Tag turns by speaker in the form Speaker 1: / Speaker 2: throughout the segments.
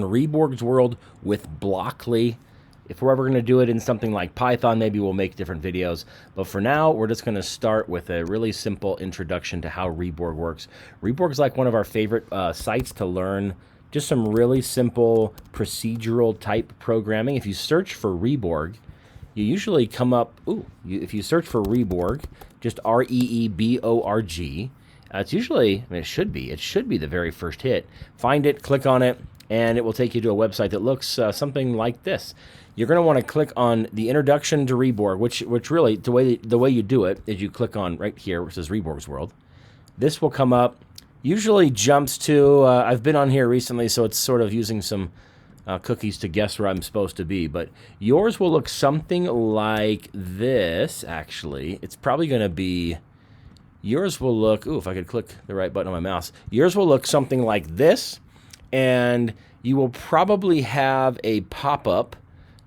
Speaker 1: Reeborg's world with Blockly. If we're ever going to do it in something like Python, maybe we'll make different videos. But for now, we're just going to start with a really simple introduction to how Reeborg works. Reeborg's like one of our favorite sites to learn just some really simple procedural type programming. If you search for Reeborg, you usually come up, if you search for Reeborg, just R-E-E-B-O-R-G, it's usually, it should be the very first hit. Find it, click on it, and it will take you to a website that looks something like this. You're going to want to click on the introduction to Reeborg, which really, the way you do it is you click on right here, which says Reeborg's World. This will come up, usually jumps to, I've been on here recently, so it's sort of using some cookies to guess where I'm supposed to be, but yours will look something like this, actually. It's probably going to be, yours will look, if I could click the right button on my mouse, yours will look something like this, and you will probably have a pop-up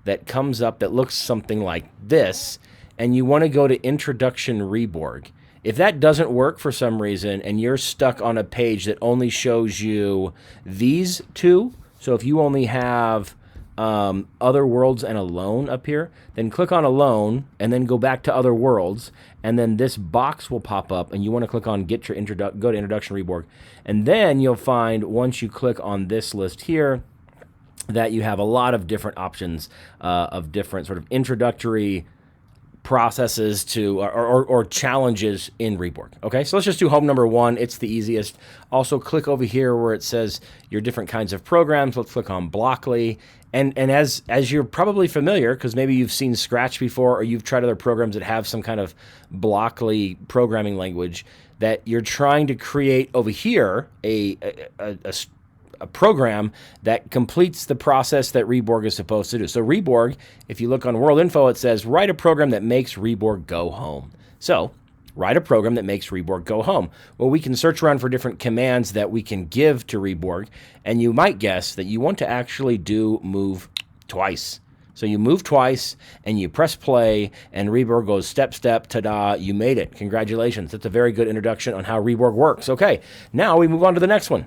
Speaker 1: that comes up that looks something like this, and you want to go to Introduction Reeborg. If that doesn't work for some reason, and you're stuck on a page that only shows you these two, so if you only have Other Worlds and Alone up here, then click on Alone and then go back to Other Worlds, and then this box will pop up, and you want to click on go to Introduction Reeborg, and then you'll find once you click on this list here that you have a lot of different options of different sort of introductory processes to or challenges in Reeborg. Okay, so let's just do home number one. It's the easiest. Also, click over here where it says your different kinds of programs. Let's click on Blockly. And as you're probably familiar, because maybe you've seen Scratch before or you've tried other programs that have some kind of Blockly programming language, that you're trying to create over here a program that completes the process that Reeborg is supposed to do. So Reeborg, if you look on World Info, it says, write a program that makes Reeborg go home. So write a program that makes Reeborg go home. Well, we can search around for different commands that we can give to Reeborg, and you might guess that you want to actually do move twice. So you move twice, and you press play, and Reeborg goes step, step, ta-da, you made it. Congratulations. That's a very good introduction on how Reeborg works. Okay, now we move on to the next one.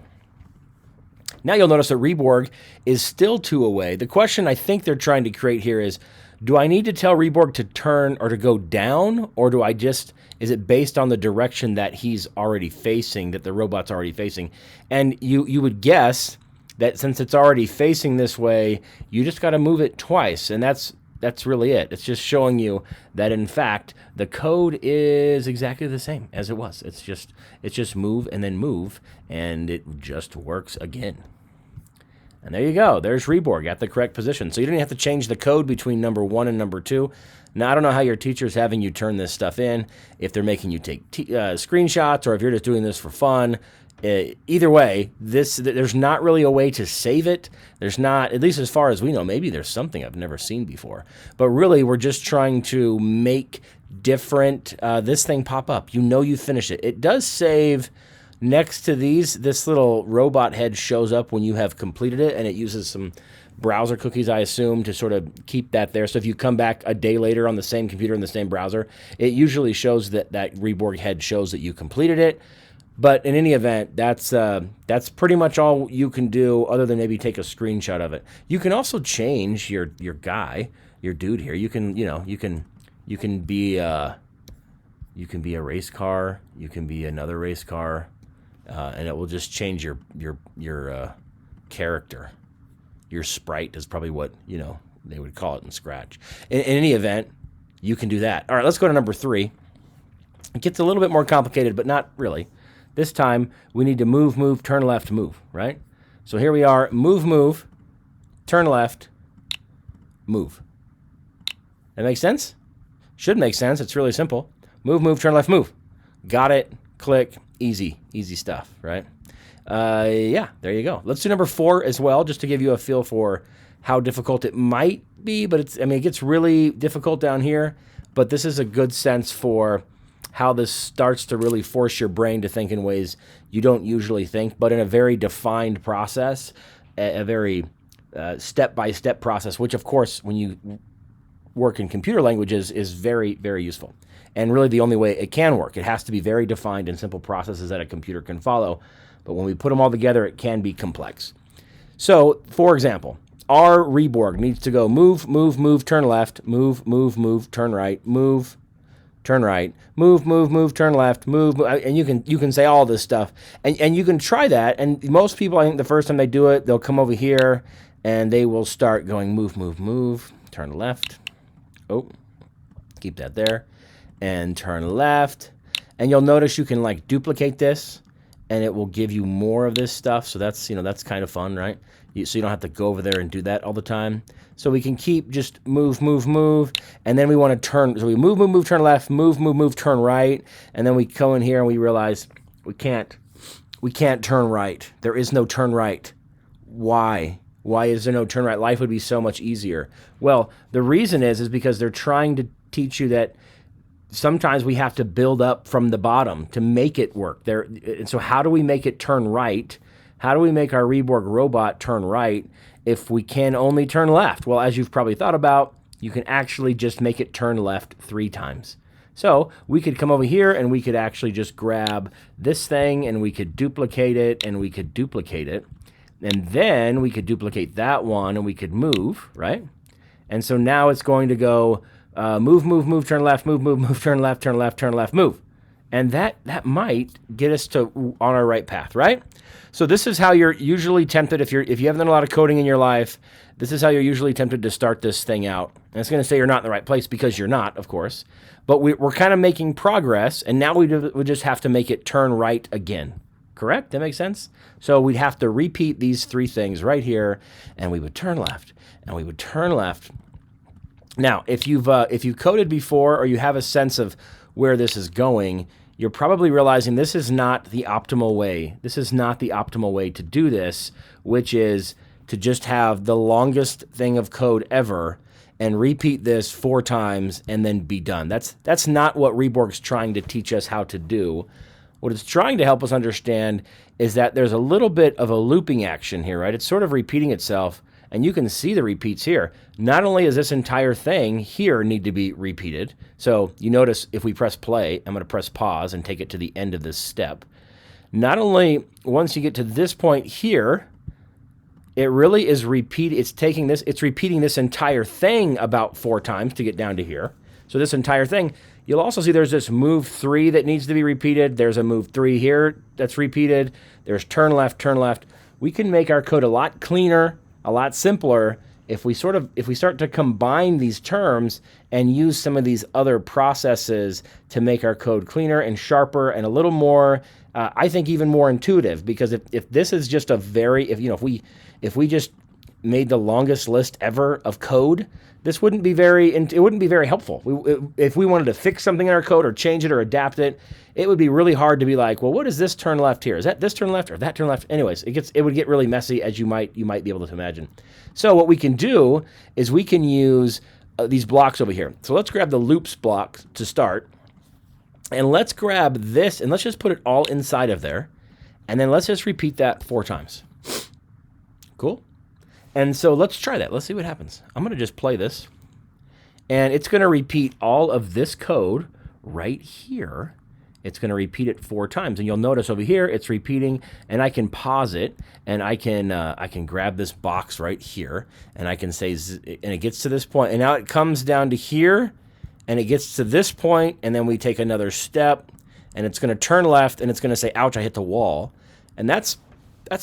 Speaker 1: Now you'll notice that Reeborg is still 2 away. The question I think they're trying to create here is, do I need to tell Reeborg to turn or to go down, or do I just, is it based on the direction that he's already facing, that the robot's already facing? And you would guess that since it's already facing this way, you just got to move it twice, and that's really it. It's just showing you that, in fact, the code is exactly the same as it was. It's just move and then move, and it just works again. And there you go. There's Reeborg at the correct position. So you didn't have to change the code between number 1 and number 2. Now, I don't know how your teacher's having you turn this stuff in, if they're making you take screenshots, or if you're just doing this for fun. Either way, there's not really a way to save it. There's not, at least as far as we know. Maybe there's something I've never seen before. But really, we're just trying to make different, this thing pop up. You know you finish it. It does save next to these. This little robot head shows up when you have completed it, and it uses some browser cookies, I assume, to sort of keep that there. So if you come back a day later on the same computer in the same browser, it usually shows that Reeborg head shows that you completed it. But in any event, that's pretty much all you can do, other than maybe take a screenshot of it. You can also change your guy, your dude here. You can be a race car. You can be another race car, and it will just change your character. Your sprite is probably what they would call it in Scratch. In any event, you can do that. All right, let's go to number 3. It gets a little bit more complicated, but not really. This time, we need to move, turn left, move, right? So here we are, move, turn left, move. That makes sense? Should make sense. It's really simple. Move, turn left, move. Got it, click, easy stuff, right? Yeah, there you go. Let's do number 4 as well, just to give you a feel for how difficult it might be, but it gets really difficult down here, but this is a good sense for how this starts to really force your brain to think in ways you don't usually think, but in a very defined process, a very step-by-step process, which, of course, when you work in computer languages is very, very useful. And really the only way it can work. It has to be very defined and simple processes that a computer can follow. But when we put them all together, it can be complex. So, for example, our Reeborg needs to go move, move, move, turn left, move, move, move, turn right, move, turn right, move, move, move, turn left, move, and you can say all this stuff, and you can try that. And most people, I think, the first time they do it, they'll come over here and they will start going move, move, move, turn left. Oh, keep that there, and turn left. And you'll notice you can like duplicate this, and it will give you more of this stuff. So that's that's kind of fun, right? So you don't have to go over there and do that all the time. So we can keep just move, move, move, and then we want to turn. So we move, move, move, turn left, move, move, move, turn right, and then we go in here and we realize we can't turn right. There is no turn right. Why? Why is there no turn right? Life would be so much easier. Well, the reason is because they're trying to teach you that sometimes we have to build up from the bottom to make it work. And so how do we make it turn right? How do we make our Reeborg robot turn right if we can only turn left? Well, as you've probably thought about, you can actually just make it turn left 3 times. So we could come over here and we could actually just grab this thing and we could duplicate it and we could duplicate it. And then we could duplicate that one and we could move, right? And so now it's going to go move, move, move, turn left, move, move, move, turn left, turn left, turn left, move. And that might get us on our right path, right? So this is how you're usually tempted if you haven't done a lot of coding in your life. This is how you're usually tempted to start this thing out. And it's going to say you're not in the right place because you're not, of course. But we're kind of making progress, and now we just have to make it turn right again. Correct? That makes sense? So we'd have to repeat these 3 things right here, and we would turn left, and we would turn left. Now, if you've coded before or you have a sense of where this is going, you're probably realizing this is not the optimal way. This is not the optimal way to do this, which is to just have the longest thing of code ever and repeat this 4 times and then be done. That's not what Reeborg's trying to teach us how to do. What it's trying to help us understand is that there's a little bit of a looping action here, right? It's sort of repeating itself, and you can see the repeats here. Not only does this entire thing here need to be repeated, so you notice if we press play, I'm going to press pause and take it to the end of this step. Not only once you get to this point here, it really is it's repeating this entire thing about 4 times to get down to here. So this entire thing, you'll also see there's this move 3 that needs to be repeated. There's a move 3 here that's repeated. There's turn left, turn left. We can make our code a lot cleaner, a lot simpler if we start to combine these terms and use some of these other processes to make our code cleaner and sharper and a little more, I think even more intuitive. Because if this is just if we just made the longest list ever of code, it wouldn't be very helpful. If we wanted to fix something in our code or change it or adapt it, it would be really hard to be like, well, what is this turn left here? Is that this turn left or that turn left? Anyways, it would get really messy, as you might be able to imagine. So what we can do is we can use these blocks over here. So let's grab the loops block to start, and let's grab this and let's just put it all inside of there, and then let's just repeat that 4 times. Cool. And so let's try that. Let's see what happens. I'm going to just play this, and it's going to repeat all of this code right here. It's going to repeat it 4 times, and you'll notice over here it's repeating, and I can pause it, and I can grab this box right here, and I can say, and it gets to this point, and now it comes down to here, and it gets to this point, and then we take another step, and it's going to turn left, and it's going to say, ouch, I hit the wall, and that's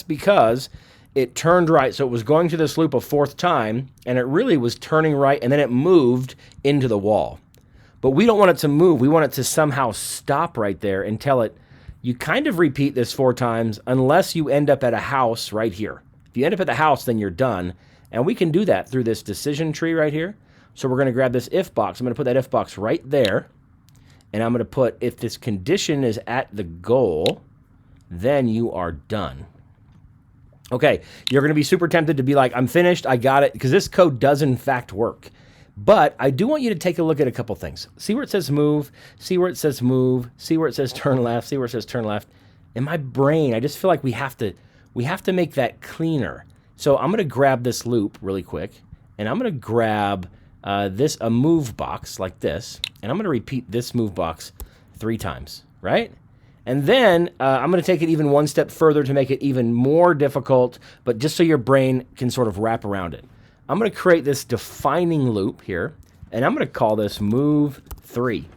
Speaker 1: because it turned right. So it was going to this loop a 4th time, and it really was turning right, and then it moved into the wall. But we don't want it to move. We want it to somehow stop right there and tell it, you kind of repeat this 4 times unless you end up at a house right here. If you end up at the house, then you're done. And we can do that through this decision tree right here. So we're going to grab this if box. I'm going to put that if box right there. And I'm going to put, if this condition is at the goal, then you are done. Okay, you're going to be super tempted to be like, I'm finished, I got it, because this code does in fact work. But I do want you to take a look at a couple things. See where it says move, see where it says move, see where it says turn left, see where it says turn left. In my brain, I just feel like we have to make that cleaner. So I'm going to grab this loop really quick, and I'm going to grab a move box like this, and I'm going to repeat this move box 3 times, right? And then I'm going to take it even one step further to make it even more difficult, but just so your brain can sort of wrap around it. I'm going to create this defining loop here, and I'm going to call this move 3.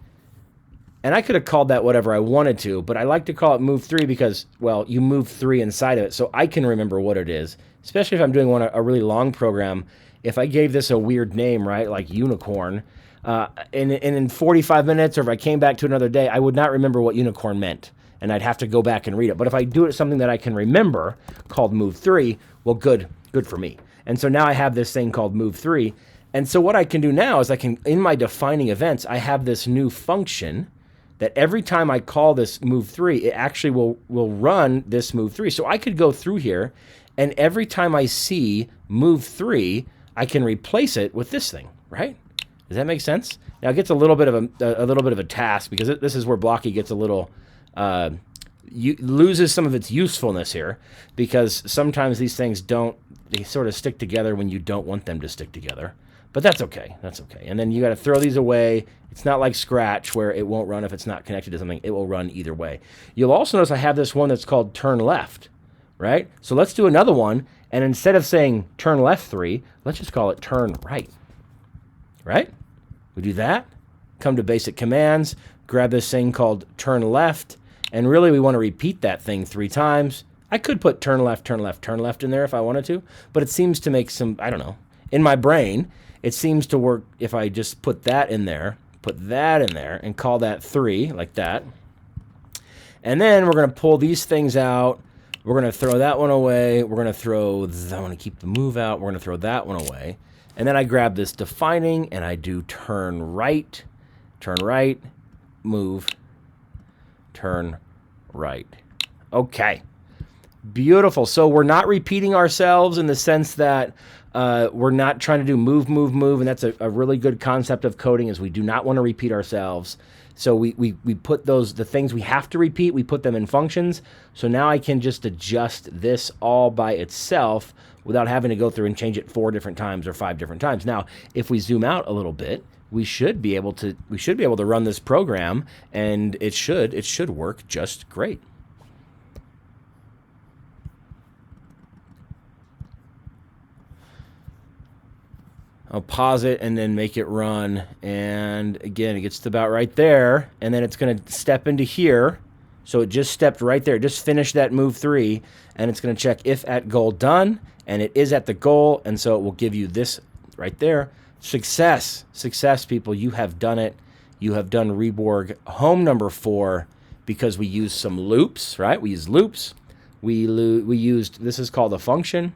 Speaker 1: And I could have called that whatever I wanted to, but I like to call it move 3 because, well, you move 3 inside of it, so I can remember what it is, especially if I'm doing a really long program. If I gave this a weird name, right, like unicorn, and in 45 minutes, or if I came back to another day, I would not remember what unicorn meant, and I'd have to go back and read it. But if I do it something that I can remember, called move 3, well, good for me. And so now I have this thing called move 3. And so what I can do now is in my defining events, I have this new function that every time I call this move 3, it actually will run this move 3. So I could go through here, and every time I see move 3, I can replace it with this thing, right? Does that make sense? Now it gets a little bit of a task, because this is where Blocky gets a little loses some of its usefulness here, because sometimes these things they sort of stick together when you don't want them to stick together. But that's okay. That's okay. And then you got to throw these away. It's not like Scratch where it won't run if it's not connected to something. It will run either way. You'll also notice I have this one that's called turn left, right? So let's do another one. And instead of saying turn left 3, let's just call it turn right, right? We do that. Come to basic commands, grab this thing called turn left. And really we want to repeat that thing 3 times. I could put turn left, turn left, turn left in there if I wanted to, but it seems to make some, I don't know, in my brain, it seems to work if I just put that in there, and call that 3, like that. And then we're going to pull these things out. We're going to throw that one away. We're going to throw, I want to keep the move out. We're going to throw that one away. And then I grab this defining, and I do turn right, move, turn right. Okay. Beautiful. So we're not repeating ourselves in the sense that we're not trying to do move, and that's a really good concept of coding, is we do not want to repeat ourselves. So we put the things we have to repeat, we put them in functions. So now I can just adjust this all by itself without having to go through and change it 4 different times or 5 different times. Now, if we zoom out a little bit, we should be able to run this program, and it should work just great. I'll pause it and then make it run. And again, it gets to about right there. And then it's going to step into here. So it just stepped right there. Just finished that move 3. And it's going to check if at goal done. And it is at the goal. And so it will give you this right there. Success. Success, people. You have done it. You have done Reeborg home number 4 because we used some loops, right? We used loops. We used, this is called a function.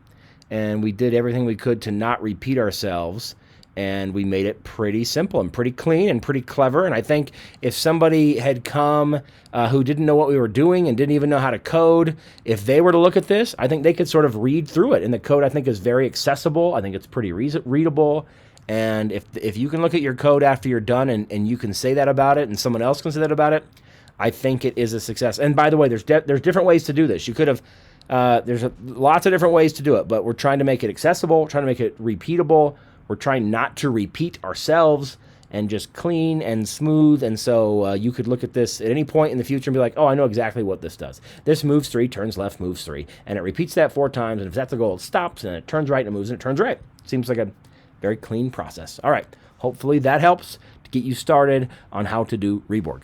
Speaker 1: And we did everything we could to not repeat ourselves, and we made it pretty simple and pretty clean and pretty clever. And I think if somebody had come who didn't know what we were doing and didn't even know how to code, if they were to look at this, I think they could sort of read through it. And the code, I think, is very accessible. I think it's pretty readable. And if you can look at your code after you're done and you can say that about it and someone else can say that about it, I think it is a success. And by the way, there's different ways to do this. You could have... there's lots of different ways to do it, but we're trying to make it accessible, trying to make it repeatable. We're trying not to repeat ourselves and just clean and smooth. And so you could look at this at any point in the future and be like, oh, I know exactly what this does. This moves 3, turns left, moves 3. And it repeats that 4 times. And if that's the goal, it stops and it turns right and it moves and it turns right. Seems like a very clean process. All right. Hopefully that helps to get you started on how to do Reeborg.